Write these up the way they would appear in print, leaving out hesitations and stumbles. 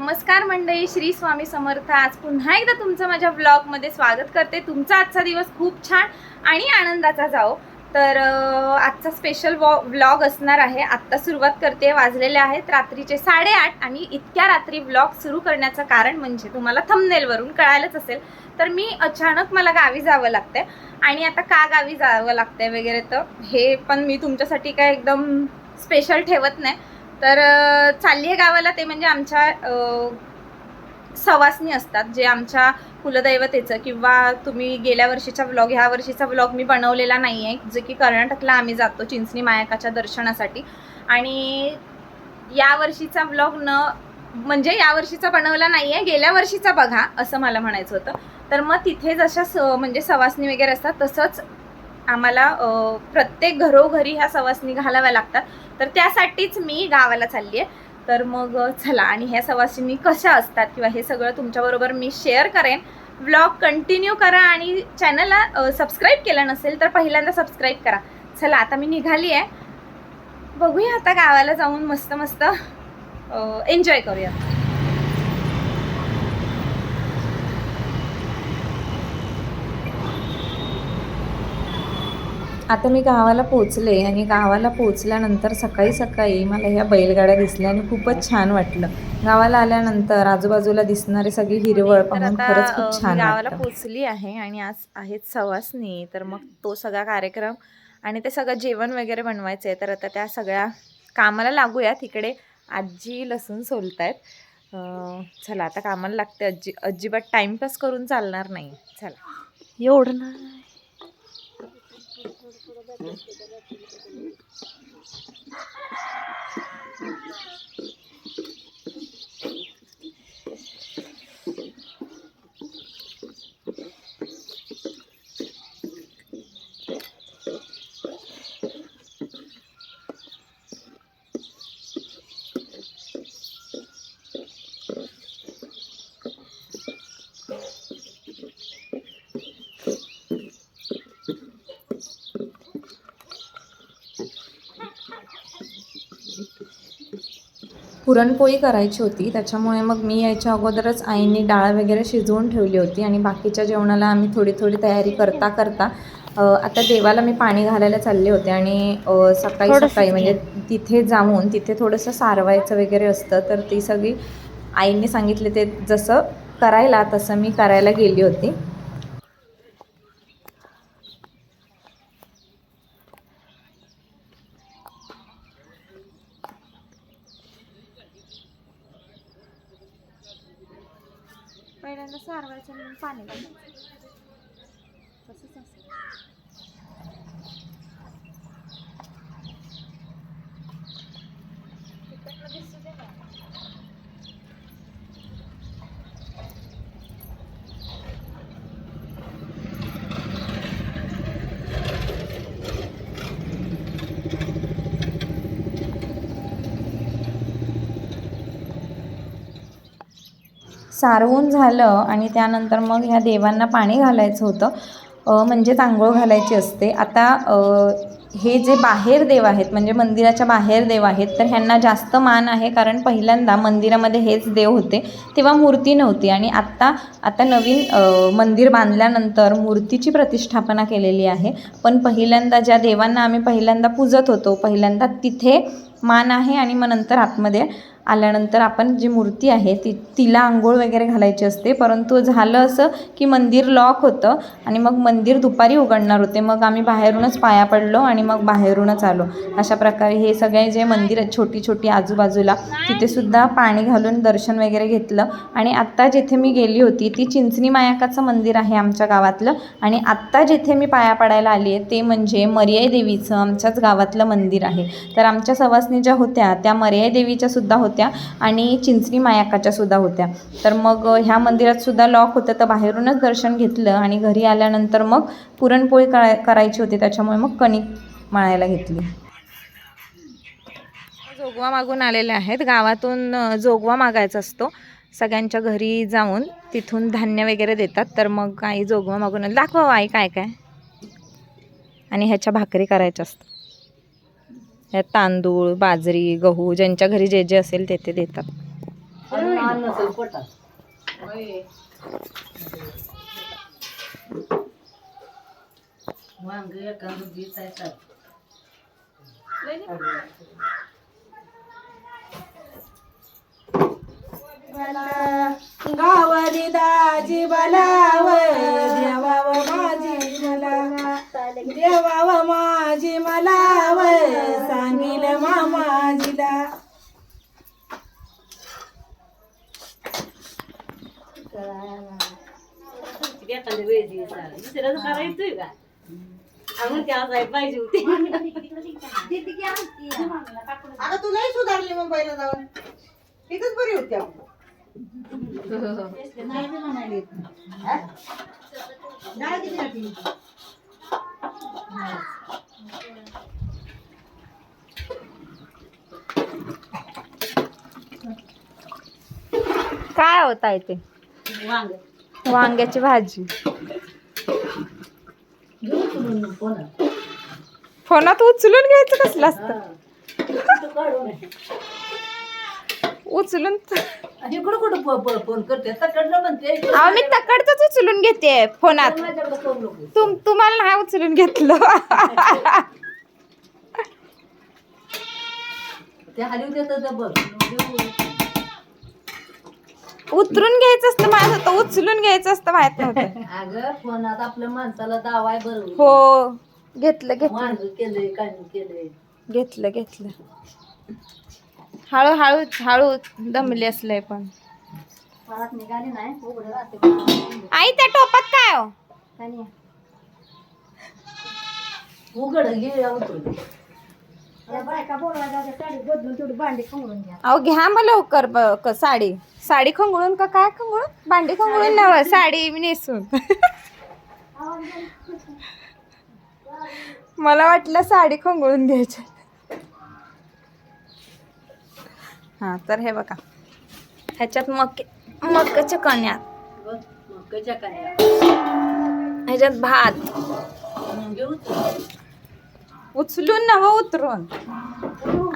नमस्कार मंडळी, श्री स्वामी समर्थ. आज पुन्हा एकदा तुमचं माझ्या व्लॉगमध्ये स्वागत करते. तुमचा आजचा दिवस खूप छान आणि आनंदाचा जाओ. तर आजचा स्पेशल व्लॉग असणार आहे. आत्ता सुरुवात करते. वाजलेले आहेत रात्रीचे 8:30 आणि इतक्या रात्री व्लॉग सुरू करण्याचं कारण म्हणजे तुम्हाला थंबनेलवरून कळालंच असेल. तर मी अचानक मला गावी जावं लागतंय आणि आता का गावी जावं लागतंय वगैरे तर हे पण मी तुमच्यासाठी काय एकदम स्पेशल ठेवत नाही. तर चालली आहे गावाला. ते म्हणजे आमच्या सवासणी असतात जे आमच्या कुलदैवतेचं, किंवा तुम्ही गेल्या वर्षीचा व्लॉग ह्या वर्षीचा व्लॉग मी बनवलेला नाही आहे, जे की कर्नाटकला आम्ही जातो चिंचणी मायाकाच्या दर्शनासाठी. आणि या वर्षीचा व्लॉग म्हणजे या वर्षीचा बनवला नाही आहे, गेल्या वर्षीचा बघा असं मला म्हणायचं होतं. तर मग तिथे जशा म्हणजे सवासणी वगैरे असतात तसंच आम्हाला प्रत्येक घरोघरी ह्या सवासणी घालाव्या लागतात. तर त्यासाठीच मी गावाला चालली आहे. तर मग चला, आणि ह्या सवासणी कशा असतात किंवा हे सगळं तुमच्याबरोबर मी शेअर करेन. व्लॉग कंटिन्यू करा आणि चॅनलला सबस्क्राईब केलं नसेल तर पहिल्यांदा सबस्क्राईब करा. चला आता मी निघाली आहे, बघूया आता गावाला जाऊन मस्त मस्त एन्जॉय करूया. आता मी गावाला पोचले आणि गावाला पोचल्यानंतर सकाळी सकाळी मला ह्या बैलगाड्या दिसल्या आणि खूपच छान वाटलं. गावाला आल्यानंतर आजूबाजूला दिसणारी सगळी हिरवळ पाहून खरंच खूप छान गावाला पोचली आहे. आणि आज आहेत सवासणी, तर मग तो सगळा कार्यक्रम आणि ते सगळं जेवण वगैरे बनवायचं आहे. तर आता त्या सगळ्या कामाला लागूया. तिकडे आजी लसूण सोलतायत. चला आता कामाला लागते. अजिबात टाइमपास करून चालणार नाही. चला एवढं ना. पुरणपोळी करायची होती, त्याच्यामुळे मग मी यायच्या अगोदरच आईने डाळ वगैरे शिजवून ठेवली होती आणि बाकीच्या जेवणाला आम्ही थोडी थोडी तयारी करता करता आता देवाला मी पाणी घालायला चालले होते. आणि सकाळी सकाळी म्हणजे तिथे जाऊन तिथे थोडंसं सारवायचं वगैरे असतं, तर ती सगळी आईने सांगितले ते जसं करायला तसं मी करायला गेली होती. पहिल्यांदा सारवायचं म्हणून पाणी घालायचं, तसंच असेल. सारवून झालं आणि त्यानंतर मग ह्या देवांना पाणी घालायचं होतं, म्हणजेच आंघोळ घालायची असते. आता हे जे बाहेर देव आहेत म्हणजे मंदिराच्या बाहेर देव आहेत, तर ह्यांना जास्त मान आहे, कारण पहिल्यांदा मंदिरामध्ये हेच देव होते तेव्हा मूर्ती नव्हती. आणि आता नवीन मंदिर बांधल्यानंतर मूर्तीची प्रतिष्ठापना केलेली आहे. पण पहिल्यांदा ज्या देवांना आम्ही पहिल्यांदा पूजत होतो, पहिल्यांदा तिथे मान आहे. आणि मग नंतर आतमध्ये आल्यानंतर आपण जी मूर्ती आहे तिला आंघोळ वगैरे घालायची असते. परंतु झालं असं की मंदिर लॉक होतं आणि मग मंदिर दुपारी उघडणार होते. मग आम्ही बाहेरूनच पाया पडलो आणि मग बाहेरूनच आलो. अशा प्रकारे हे सगळे जे मंदिर आहेत छोटी छोटी आजूबाजूला, तिथेसुद्धा पाणी घालून दर्शन वगैरे घेतलं. आणि आत्ता जिथे मी गेली होती ती चिंचणी मायाकाचं मंदिर आहे आमच्या गावातलं. आणि आत्ता जिथे मी पाया पडायला आली आहे ते म्हणजे मर्याई देवीचं आमच्याच गावातलं मंदिर आहे. तर आमच्या सवासणी ज्या होत्या त्या मर्याई देवीच्या सुद्धा होत्या आणि चिंचणी मायाकाच्या सुद्धा होत्या. तर मग ह्या मंदिरात सुद्धा लॉक होतं, तर बाहेरूनच दर्शन घेतलं. आणि घरी आल्यानंतर मग पुरणपोळी करायची होती, त्याच्यामुळे मग कणिक मळायला घेतली. जोगवा मागून आलेले आहेत. गावातून जोगवा मागायचा असतो, सगळ्यांच्या घरी जाऊन तिथून धान्य वगैरे देतात. तर मग आई जोगवा मागून आली. दाखवा आई काय काय. आणि ह्याच्या भाकरी करायच्या असतात. तांदूळ, बाजरी, गहू ज्यांच्या घरी जे जे असेल ते ते देतात. गावाली दाजी बलाव देवाव माझी मला देवाव माझी मलाव सांगिल मामाजीला. आता तू नाही सुधारली मुंबईला जाऊन तिथंच बरी होती आपण. काय होत आहे ते? वांग्याची भाजी. फोनात उचलून घ्यायचं कसलं असतं? उचलून इकडं कुठं फोन करते तकडलं म्हणते. अहो मी तकडच उचलून घेते फोनात. तुम्हाला नाही उचलून घेतलं. ते हलवू देत बघ. उतरून घ्यायचं असतं माहित होतं, उचलून घ्यायचं असतं माहित नव्हतं. अगं फोनात आपल्या माणसाला दावाय बरोबर. हो घेतलं घेतलं वांग केलंय काय केलंय. घेतलं घेतलं. हळूहळू हळू दमली असलंय पण. निघाली नाही आई त्या टोपात काय हो? उघड घे अहो घ्या मग लवकर साडी. साडी खंगळून का काय खंगळून? भांडी खंगळून नव साडी मी नेसून. मला वाटलं साडी खंगळून घ्यायची. हा तर हे बघा ह्याच्यात मक्याच्या कण्या, ह्याच्यात भात उचलून नव उतरून.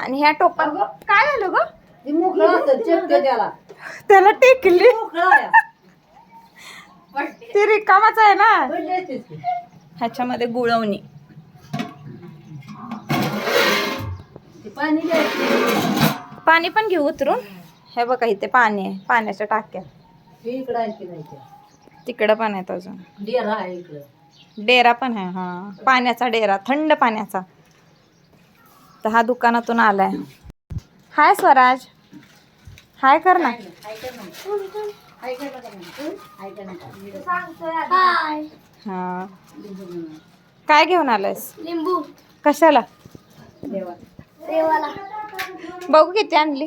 आणि ह्या टोपात काय झालं ग? त्याला टेकली. ती रिकामाच आहे ना. ह्याच्यामध्ये गुळवणी. पाणी पण घेऊ उतरून. हे बघा इथे पाणी आहे, पाण्याच्या टाक्या. तिकडं पण आहेत अजून. डेरा पण आहे. हा पाण्याचा डेरा, थंड पाण्याचा. तर हा दुकानातून आलाय. हाय स्वराज, हाय कर ना. हा काय घेऊन आलायस? लिंबू. कशाला? देवाला. बघू किती आणली.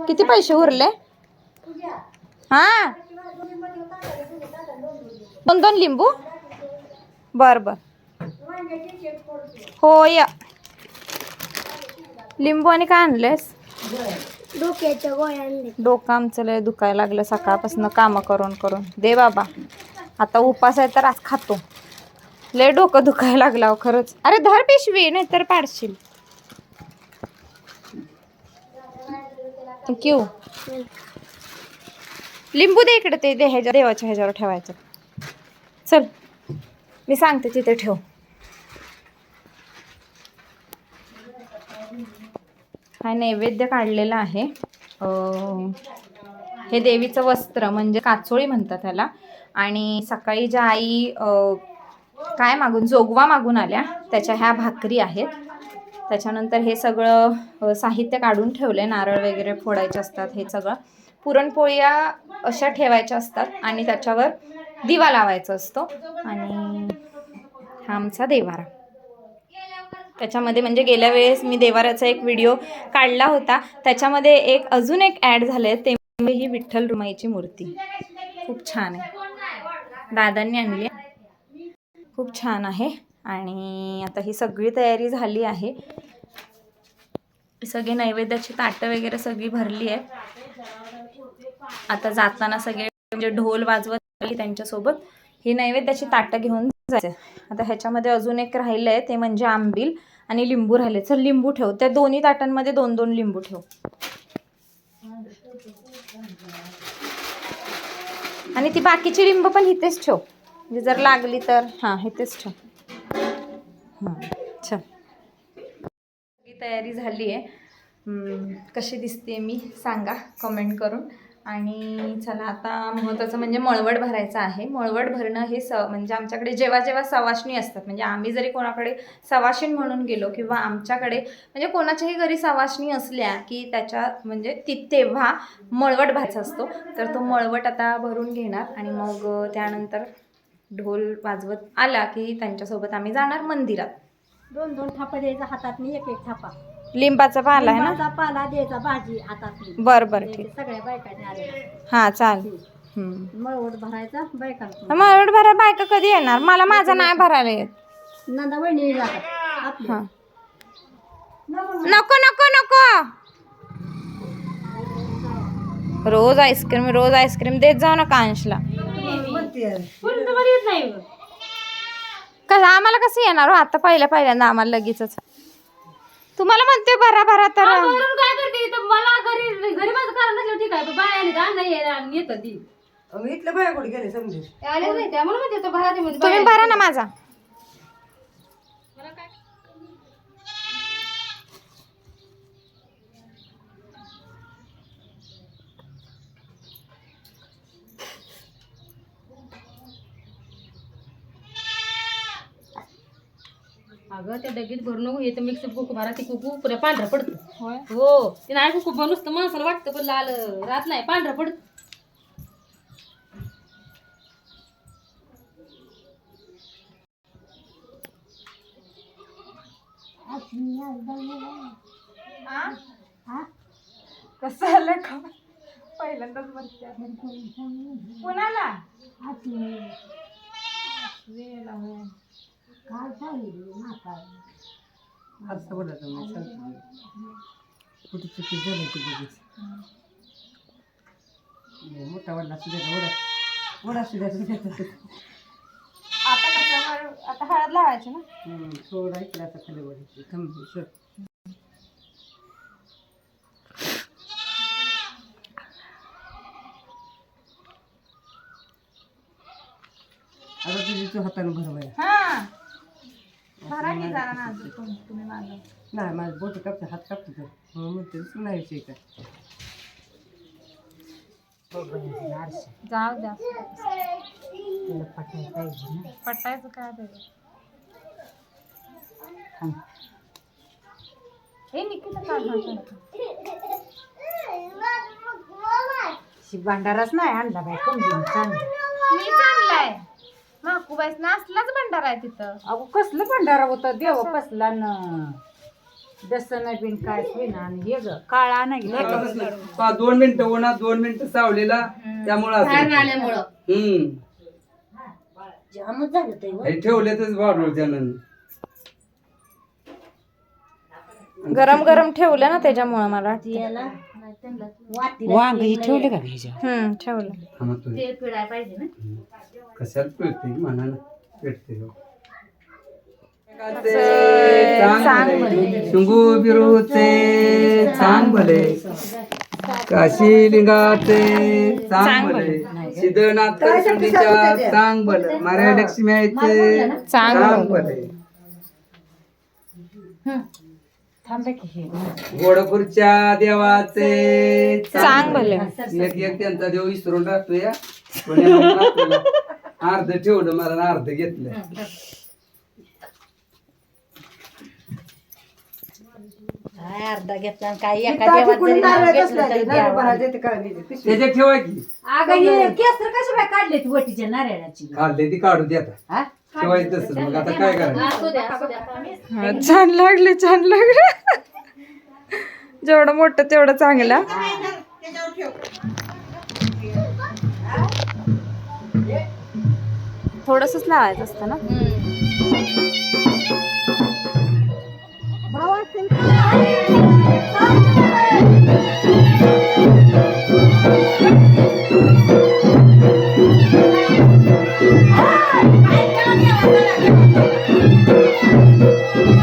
किती पैसे उरले? हा 2 लिंबू. बर बर हो या. लिंबू आणि काय आणलेस? डोक्याच्या गोळ्या आणले. डोकं आमचं लय दुखायला लागलं सकाळपासून काम करून करून. दे बाबा आता उपास आहे तर आज खातो. लय डोकं दुखायला लागला खरंच. अरे धर पिशवी नाही तर पाडशील. थँक्यू. लिंबू दे इकडे. ते ह्याच्या देवाच्या ह्याच्यावर ठेवायचं. चल मी सांगते तिथे ठेव. हा नैवेद्य काढलेला आहे. हे देवीचं वस्त्र म्हणजे काचोळी म्हणतात त्याला. आणि सकाळी ज्या आई काय मागून जोगवा मागून आल्या त्याच्या ह्या भाकरी आहेत. त्याच्यानंतर हे सगळं साहित्य काढून ठेवले. नारळ वगैरे फोडायचे असतात. हे सगळं पुरणपोळ्या अशा ठेवायच्या असतात आणि त्याच्यावर दिवा लावायचा असतो. आणि हा आमचा देवारा. त्याच्यामध्ये म्हणजे गेल्या वेळेस मी देवाऱ्याचा एक व्हिडिओ काढला होता. त्याच्यामध्ये अजून एक ॲड झालं आहे. ते म्हणजे ही विठ्ठल रुमाईची मूर्ती. खूप छान आहे, दादांनी आणली. खूप छान आहे. आणि आता ही सगळी तयारी झाली आहे. सगळे नैवेद्याची ताटं वगैरे सगळी भरली आहे. आता जाताना सगळे म्हणजे ढोल वाजवत त्यांच्यासोबत ही नैवेद्याची ताटं घेऊन जायचं. आता ह्याच्यामध्ये अजून एक राहिलं आहे ते म्हणजे आंबील आणि लिंबू राहिले. चल लिंबू ठेव. त्या दोन्ही ताटांमध्ये 2-2 लिंबू ठेव. आणि ती बाकीची लिंब पण इथेच ठेव, म्हणजे जर लागली तर. हां, इथेच ठेव. हां, चल. सगळी तयारी झाली आहे. कशी दिसते मी सांगा कमेंट करून. आणि चला, आता महत्त्वाचं म्हणजे मळवट भरायचं आहे. मळवट भरणं हे म्हणजे आमच्याकडे जेव्हा जेव्हा सवाष्णी असतात, म्हणजे आम्ही जरी कोणाकडे सवाशीण म्हणून गेलो किंवा आमच्याकडे म्हणजे कोणाच्याही घरी सवाष्णी असल्या की त्याच्या म्हणजे तेव्हा मळवट भरायचा असतो. तर तो मळवट आता भरून घेणार आणि मग त्यानंतर ढोल वाजवत आला की त्यांच्यासोबत आम्ही जाणार मंदिरात. 2 थापा द्यायचा हातातनी, 1 थापा लिंबाचा पाला आहे ना? लिंबाचा पाला द्यायचा भाजी हातातली. बरं ठीक. सगळ्या बायकांनी आले. हां, चालेल. मळवट भरायचा बायकांना. मळवट भरा बायका कधी येणार? मला माझा नाही भरायला येत. नंदा वहिनी जातात. हां, नको नको नको. रोज आईस्क्रीम देत जाऊ नका अंशला. कसं आम्हाला कसं येणार हो? आता पहिल्यांदा आम्हाला लगेचच. तुम्हाला म्हणते भरा भरा तर काय करते मला घरी माझं कारण नसलं ठीक आहे. बाय येत ती इथल्या बाया कुठे गेले समजे आले नाही त्यामुळे म्हणते भरा तुम्ही भरा ना माझा. अगं त्या डगीत भरू नको. येतं मिक्स कुकू भरा. ती कुकू पुऱ्या पांढरा पडतं. हो, ते नाही कुकू नुसतं माणसाला वाटतं पण लाल राहत नाही, पांढरा पडत. कसं आलं का? पहिल्यांदाच म्हणते कोणाला असं बोलायचं कुठे चुकी झाली ती बघीच मोठा वडला सुद्धा वडा सुद्धा आता कसं आता हळद लावायची ना? थोडा इकडे आता खाली वडायची थांब सर. आता तुझी तू हाताने भरवाय. हां, भरा की जरा ना तुम्ही माझं. नाही माझं बोट कापतं हात कापतं तर म्हणते नाही विषय काय. जाऊ द्या, पटायचं काय त्याचं. हे निकिता काय भांडाराच नाही आणला बाय कमजून चांगला. मी चांगलाय माकूबाईस नासलाच भंडारा आहे तिथं. अगो कसलं भांडारा होता देव कसला न दसन बिन काय पिन आणि हे ग काळा नाही 2 मिनिटं उन्हात 2 मिनिटं सावलीला त्यामुळं जामच झालं ते. ठेवलेतच वाढवलं त्यानं. गरम गरम ठेवलं ना त्याच्यामुळे मला वांग ही ठेवले का ठेवलं. तेल पिळायला पाहिजे ना. कशाला पिळते म्हणा ना पेटते. शिंगू बिरूचे चांग भले, काशी लिंगाचे चांग भले, सिद्धनाथ सुंदीच्या चांग भले, माऱ्या लक्ष्मीचे चांग भले, गोडपूरच्या देवाचे चांग भले. एक त्यांचा देव विसरून राहतो या. अर्ध ठेवलं मला अर्ध घेतलं. अर्धा घेतला काय एका त्याच्यात ठेवा की केसर कशा बाय काढले वटीच्या नारळाची खाल्ले ती काढू दे आता. ठेवायचं तसं मग आता काय करायचं. छान लागले जेवढं मोठं तेवढं चांगलं. थोडंसंच लावायचं असतं ना.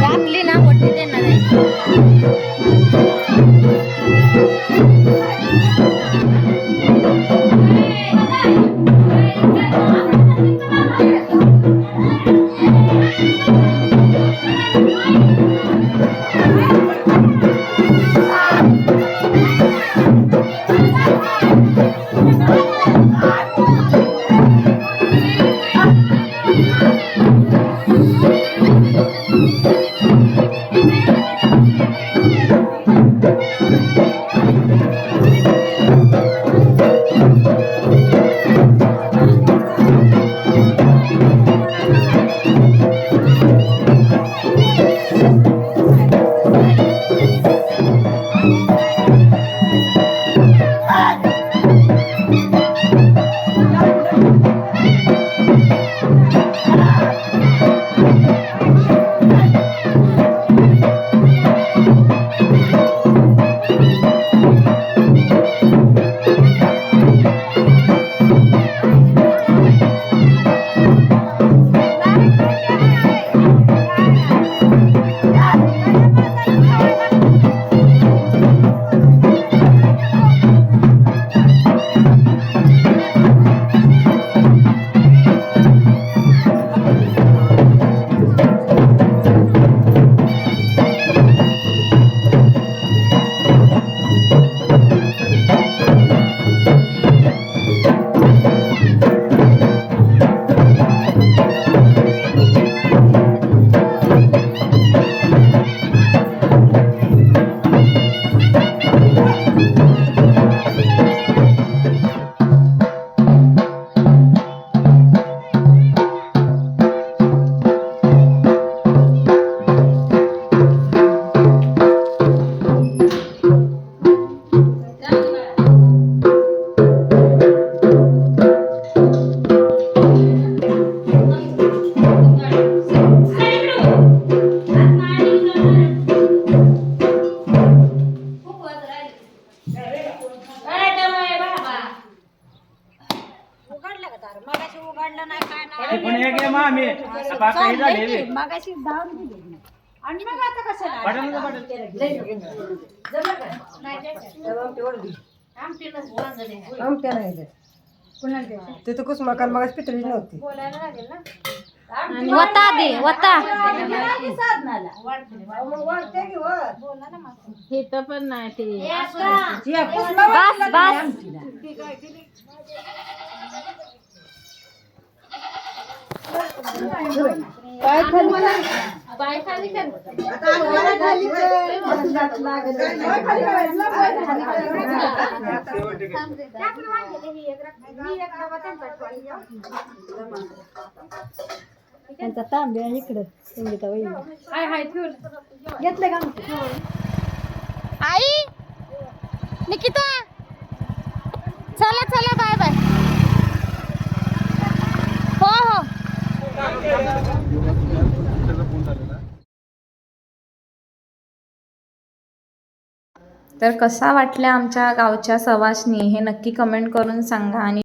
आपली ना मोठी त्यांना नाही. तिथं कुसमाकाल मग पितळी नव्हती. वता दे वता. इथं पण नाही ते बस बस. बाय खाली कर. त्यांचा तांबे आणि इकडं संगीता वहिनी हाय हाय ठेवलं. घेतलं का? आई निकिता चला चला बाय बाय. हो हो. तर कसा वाटल्या आमच्या गावच्या सवासणी हे नक्की कमेंट करून सांगा. आणि